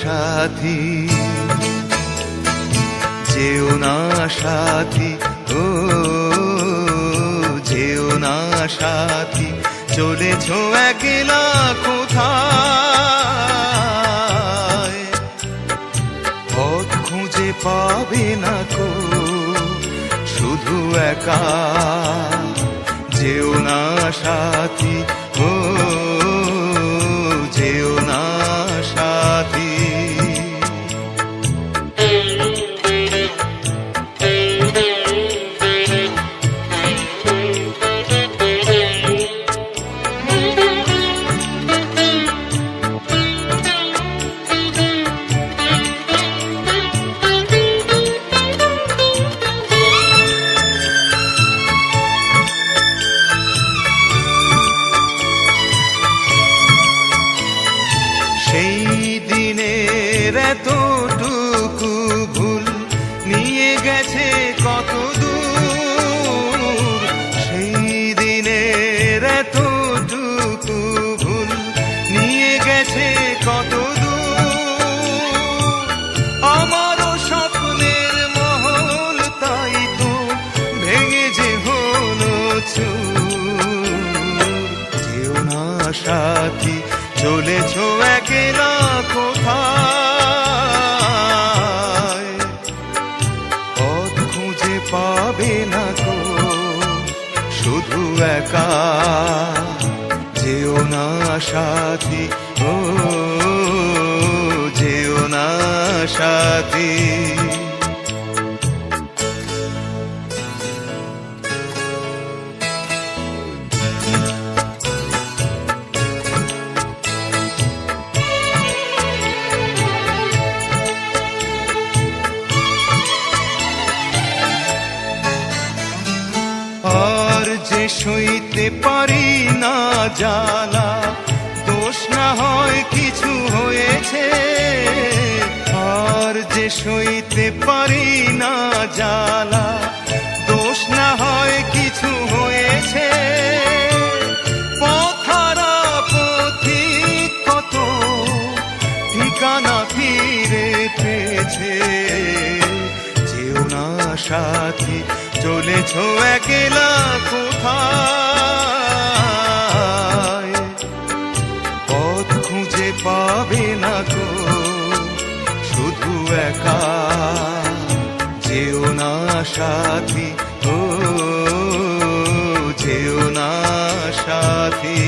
সাথী, যেও না সাথী, ও যেও না সাথী, চলেছ একলা কোথায়? পথ খুঁজে পাবে না কো, শুধু একা। যেও না সাথী, ও যেও না সাথী। সেই দিনের এতটুকু ভুল নিয়ে গেছে কত দূর, সেই দিনের এতটুকু ভুল নিয়ে গেছে কত দূর। আমারও স্বপ্নের মহল তাই তো ভেঙে যে হলো চুর। যেও না সাথী, চলেছ একলা কোথায়? পথ খুঁজে পাবে না কো, শুধু একা। যেও না সাথী, ও যেও না সাথী। আর যে সইতে পারি না জ্বালা, দোষ না হয় কিছু হয়েছে। আর যে সইতে পারি না জ্বালা, দোষ না হয় কিছু হয়েছে। পথহারা পথিক কত ঠিকানা ফিরে পেয়েছে। যেও না সাথী, চলেছ একলা কোথায়? পথ খুঁজে পাবে না কো, শুধু একা। যেও না সাথী, ও যেও না সাথী।